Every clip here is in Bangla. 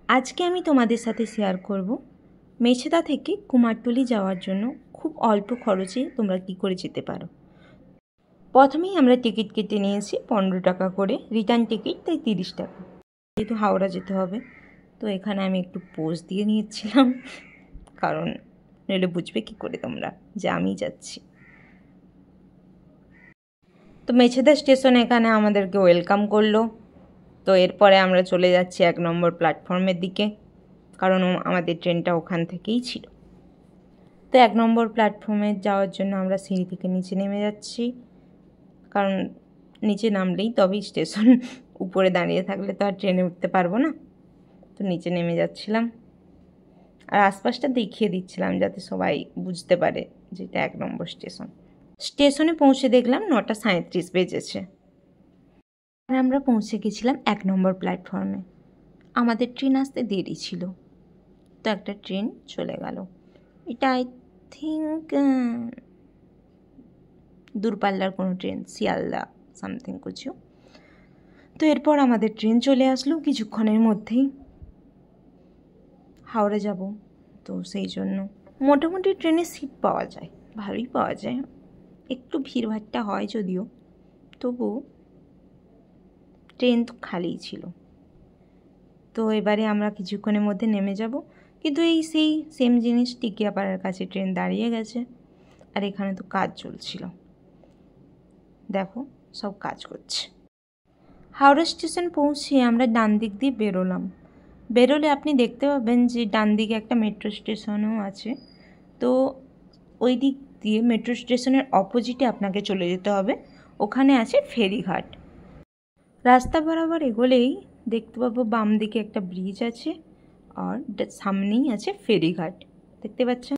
আজকে আমি তোমাদের সাথে শেয়ার করব মেছেদা থেকে কুমারটুলি যাওয়ার জন্য খুব অল্প খরচে তোমরা কী করে যেতে পারো। প্রথমেই আমরা টিকিট কেটে নিয়েছি 15 টাকা করে, রিটার্ন টিকিট তাই 30 টাকা। যেহেতু হাওড়া যেতে হবে তো এখানে আমি একটু পোজ দিয়ে নিয়েছিলাম, কারণ নইলে বুঝবে কী করে তোমরা যে আমি যাচ্ছি। তো মেছেদা স্টেশন এখানে আমাদেরকে ওয়েলকাম করলো। তো এরপরে আমরা চলে যাচ্ছি 1 নম্বর প্ল্যাটফর্মের দিকে, কারণ আমাদের ট্রেনটা ওখান থেকেই ছিল। তো 1 নম্বর প্ল্যাটফর্মে যাওয়ার জন্য আমরা সিঁড়ি থেকে নিচে নেমে যাচ্ছি, কারণ নিচে নামলেই তবেই স্টেশন, উপরে দাঁড়িয়ে থাকলে তো আর ট্রেনে উঠতে পারবো না। তো নিচে নেমে যাচ্ছিলাম আর আশপাশটা দেখিয়ে দিচ্ছিলাম যাতে সবাই বুঝতে পারে যে এটা 1 নম্বর স্টেশন। স্টেশনে পৌঁছে দেখলাম 9টা 37 বেজেছে আর আমরা পৌঁছে গেছিলাম 1 নম্বর প্ল্যাটফর্মে। আমাদের ট্রেন আসতে দেরি ছিল, তো একটা ট্রেন চলে গেল। এটা আই থিঙ্ক দূরপাল্লার কোনো ট্রেন, শিয়ালদা সামথিং কিছু। তো এরপর আমাদের ট্রেন চলে আসলো কিছুক্ষণের মধ্যেই। হাওড়া যাব, তো সেই জন্য মোটামুটি ট্রেনে সিট পাওয়া যায়, ভালোই পাওয়া যায়, একটু ভিড়ভাট্টা হয় যদিও, তবু ট্রেন তো খালিই ছিল। তো এবারে আমরা কিছুক্ষণের মধ্যে নেমে যাব, কিন্তু এই সেই সেম জিনিস, টিকিয়াপাড়ার কাছে ট্রেন দাঁড়িয়ে গেছে আর এখানে তো কাজ চলছিল, দেখো সব কাজ করছে। হাওড়া স্টেশন পৌঁছে আমরা ডান দিক দিয়ে বেরোলে আপনি দেখতে পাবেন যে ডান দিকে একটা মেট্রো স্টেশনও আছে। তো ওই দিক দিয়ে মেট্রো স্টেশনের অপোজিটে আপনাকে চলে যেতে হবে, ওখানে আছে ফেরিঘাট। রাস্তা বরাবর এগোলেই দেখতে পাবো বাম দিকে একটা ব্রিজ আছে আর সামনেই আছে ফেরিঘাট, দেখতে পাচ্ছেন।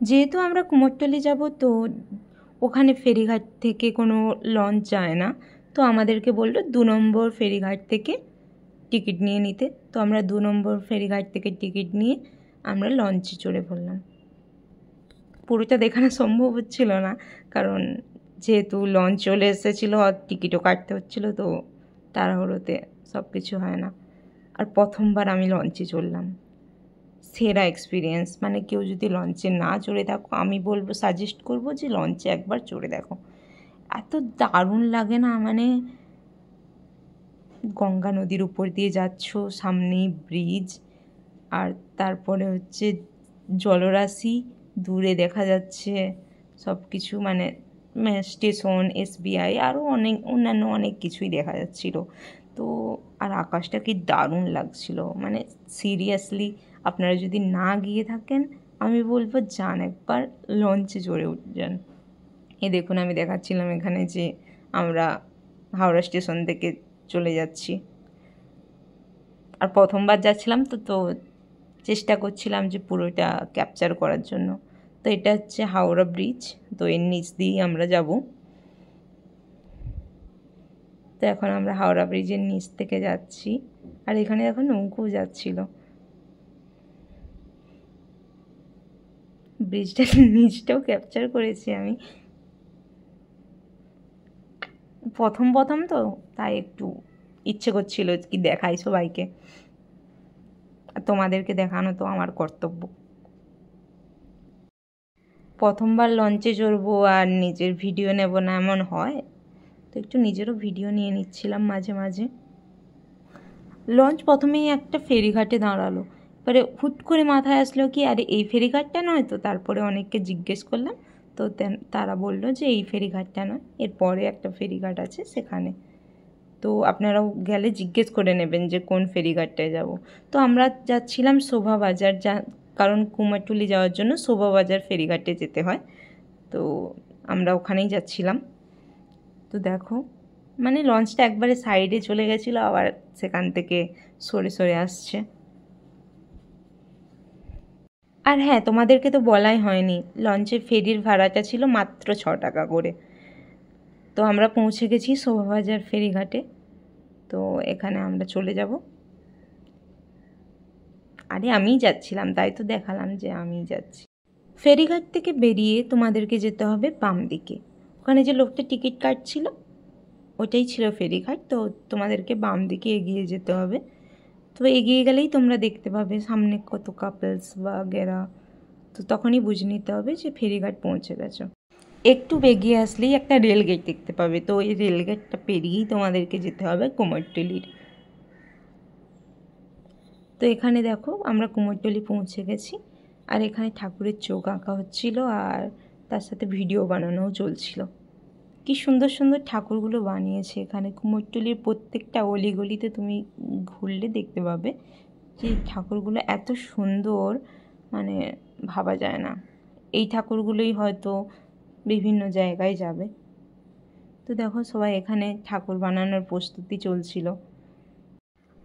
যেহেতু আমরা কুমোরটুলি যাব, তো ওখানে ফেরিঘাট থেকে কোনো লঞ্চ যায় না, তো আমাদেরকে বললো 2 নম্বর ফেরিঘাট থেকে টিকিট নিয়ে নিতে। তো আমরা 2 নম্বর ফেরিঘাট থেকে টিকিট নিয়ে আমরা লঞ্চে চড়ে পড়লাম। পুরোটা দেখানো সম্ভব হচ্ছিল না, কারণ যেহেতু লঞ্চ চলে এসেছিলো আর টিকিটও কাটতে হচ্ছিলো, তো তাড়াহুড়োতে সব কিছু হয় না। আর প্রথমবার আমি লঞ্চে চড়লাম, সেরা এক্সপিরিয়েন্স। মানে কেউ যদি লঞ্চে না চড়ে থাকো, আমি বলবো, সাজেস্ট করবো যে লঞ্চে একবার চড়ে দেখো, এত দারুণ লাগে না। মানে গঙ্গা নদীর উপর দিয়ে যাচ্ছ, সামনেই ব্রিজ, আর তারপরে হচ্ছে জলরাশি, দূরে দেখা যাচ্ছে সব কিছু, মানে স্টেশন, SBI, আরও অন্যান্য অনেক কিছুই দেখা যাচ্ছিল। তো আর আকাশটা কি দারুণ লাগছিল, মানে সিরিয়াসলি আপনারা যদি না গিয়ে থাকেন, আমি বলবো যান একবার, লঞ্চে চড়ে যান। দেখুন আমি দেখাচ্ছিলাম এখানে যে আমরা হাওড়া স্টেশন থেকে চলে যাচ্ছি, আর প্রথমবার যাচ্ছিলাম তো চেষ্টা করছিলাম যে পুরোটা ক্যাপচার করার জন্য। তো এটা হচ্ছে হাওড়া ব্রিজ, তো এর নিচ দিয়েই আমরা যাব। তো এখন আমরা হাওড়া ব্রিজের নিচ থেকে যাচ্ছি, আর এখানে এখন নৌকোও যাচ্ছিল। ব্রিজটার নিচটাও ক্যাপচার করেছি আমি, প্রথম তো তাই একটু ইচ্ছে করছিল কি দেখাই সবাইকে, আর তোমাদেরকে দেখানো তো আমার কর্তব্য। প্রথমবার লঞ্চে চড়বো আর নিজের ভিডিও নেব না এমন হয়, তো একটু নিজেরও ভিডিও নিয়ে নিচ্ছিলাম মাঝে মাঝে। লঞ্চ প্রথমেই একটা ফেরিঘাটে দাঁড়ালো, এবারে হুট করে মাথায় আসলো কি আরে এই ফেরিঘাটটা নয়। তো তারপরে অনেককে জিজ্ঞেস করলাম, তো তারা বললো যে এই ফেরিঘাটটা নয়, এরপরে একটা ফেরিঘাট আছে সেখানে। তো আপনারাও গেলে জিজ্ঞেস করে নেবেন যে কোন ফেরিঘাটটায় যাব। তো আমরা যাচ্ছিলাম শোভাবাজার, কারণ কুমারটুলি যাওয়ার জন্য শোভাবাজার ফেরিঘাটে যেতে হয়, তো আমরা ওখানেই যাচ্ছিলাম। তো দেখো মানে লঞ্চটা একবারে সাইডে চলে গেছিলো, আবার সেখান থেকে সরে সরে আসছে। আর হ্যাঁ, তোমাদেরকে তো বলাই হয়নি, লঞ্চের ফেরির ভাড়াটা ছিল মাত্র 6 টাকা করে। তো আমরা পৌঁছে গেছি শোভাবাজার ফেরিঘাটে, তো এখানে আমরা চলে যাব। আরে আমিই যাচ্ছিলাম, তাই তো দেখালাম যে আমিই যাচ্ছি। ফেরিঘাট থেকে বেরিয়ে তোমাদেরকে যেতে হবে বাম দিকে, ওখানে যে লোকটা টিকিট কাটছিল ওটাই ছিল ফেরিঘাট। তো তোমাদেরকে বাম দিকে এগিয়ে যেতে হবে। তো এগিয়ে গেলেই তোমরা দেখতে পাবে সামনে কত কাপলস বাগেরা। তো তখনই বুঝে নিতে হবে যে ফেরিঘাট পৌঁছে গেছো। একটু এগিয়ে আসলেই একটা রেল গেট দেখতে পাবে, তো এই রেল গেটটা পেরিয়েই তোমাদেরকে যেতে হবে কুমোরটুলির। তো এখানে দেখো আমরা কুমোরটুলি পৌঁছে গেছি, আর এখানে ঠাকুরের চোখ আঁকা হচ্ছিল আর তার সাথে ভিডিও বানানোও চলছিল। কি সুন্দর সুন্দর ঠাকুরগুলো বানিয়েছে এখানে। কুমোরটুলির প্রত্যেকটা অলিগলিতে তুমি ঘুরলে দেখতে পাবে যে ঠাকুরগুলো এত সুন্দর, মানে ভাবা যায় না। এই ঠাকুরগুলোই হয়তো বিভিন্ন জায়গায় যাবে। তো দেখো সবাই এখানে ঠাকুর বানানোর প্রস্তুতি চলছিল।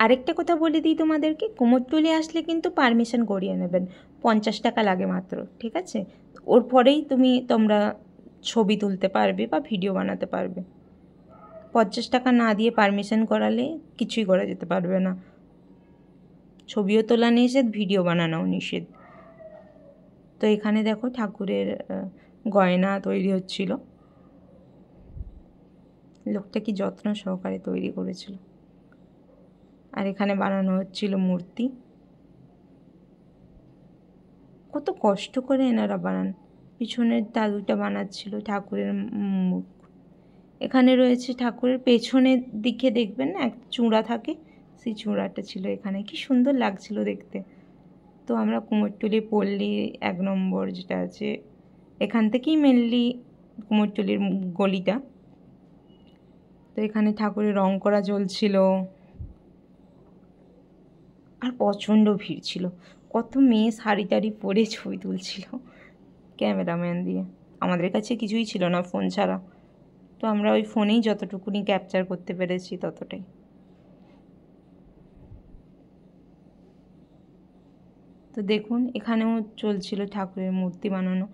আরেকটা কথা বলে দিই তোমাদেরকে, কুমোরটুলি আসলে কিন্তু পারমিশন করিয়ে নেবেন, 50 টাকা লাগে মাত্র, ঠিক আছে? ওর পরেই তোমরা ছবি তুলতে পারবে বা ভিডিও বানাতে পারবে। 50 টাকা না দিয়ে পারমিশন করালে কিছুই করা যেতে পারবে না। ছবিও তোলা নিষেধ, ভিডিও বানানোও নিষেধ। তো এখানে দেখো ঠাকুরের গয়না তৈরি হচ্ছিল। লোকটা কি যত্ন সহকারে তৈরি করেছিল। আর এখানে বানানো হচ্ছিল মূর্তি। কত কষ্ট করে এনারা বানান। পিছনের দাদুটা বানাচ্ছিল ঠাকুরের মুখ। এখানে রয়েছে ঠাকুরের পেছনের দিকে দেখবেন না একটা চূড়া থাকে, সেই চূড়াটা ছিল এখানে। কি সুন্দর লাগছিল দেখতে। তো আমরা কুমোরটুলি পল্লী 1 নম্বর যেটা আছে, এখান থেকেই মেনলি কুমোরটুলির গলিটা। তো এখানে ঠাকুরের রং করা চলছিল আর প্রচণ্ড ভিড় ছিল। কত মেয়ে শাড়ি টাড়ি পরে ছবি তুলছিল ক্যামেরাম্যান দিয়ে। আমাদের কাছে কিছুই ছিল না ফোন ছাড়া, তো আমরা ওই ফোনেই যতটুকুনি ক্যাপচার করতে পেরেছি ততটাই। তো দেখুন এখানেও চলছিল ঠাকুরের মূর্তি বানানো,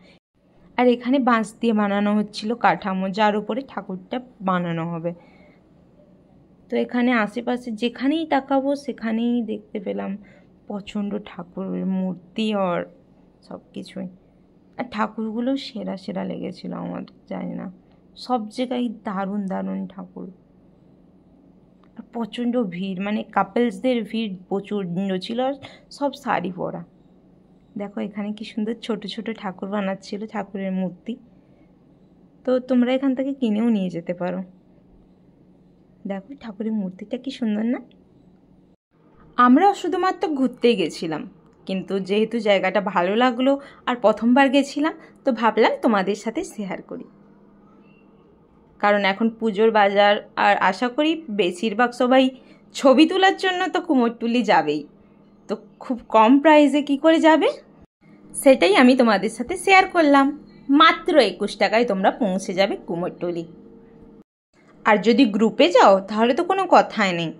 আর এখানে বাঁশ দিয়ে বানানো হচ্ছিল কাঠামো, যার উপরে ঠাকুরটা বানানো হবে। তো এখানে আশেপাশে যেখানেই তাকাবো সেখানেই দেখতে পেলাম প্রচণ্ড ঠাকুরের মূর্তি আর সব কিছুই। আর ঠাকুরগুলো সেরা সেরা লেগেছিল আমার, জানি না, সব জায়গায় দারুণ দারুণ ঠাকুর। আর প্রচণ্ড ভিড়, মানে কাপলসদের ভিড় প্রচণ্ড ছিল, আর সব শাড়ি পরা। দেখো এখানে কি সুন্দর ছোট ছোট ঠাকুর বানাচ্ছিল, ঠাকুরের মূর্তি। তো তোমরা এখান থেকে কিনেও নিয়ে যেতে পারো। দেখো ঠাকুরের মূর্তিটা কি সুন্দর না? আমরা শুধুমাত্র ঘুরতেই গেছিলাম, কিন্তু যেহেতু জায়গাটা ভালো লাগলো আর প্রথমবার গেছিলাম, তো ভাবলাম তোমাদের সাথে শেয়ার করি। কারণ এখন পুজোর বাজার, আর আশা করি বেশিরভাগ সবাই ছবি তোলার জন্য তো কুমোরটুলি যাবেই। তো খুব কম প্রাইসে কি করে যাবে, সেটাই আমি তোমাদের সাথে শেয়ার করলাম। মাত্র 21 টাকায় তোমরা পৌঁছে যাবে কুমোরটুলি। আর যদি গ্রুপে যাও তাহলে তো কোনো কথাই নেই,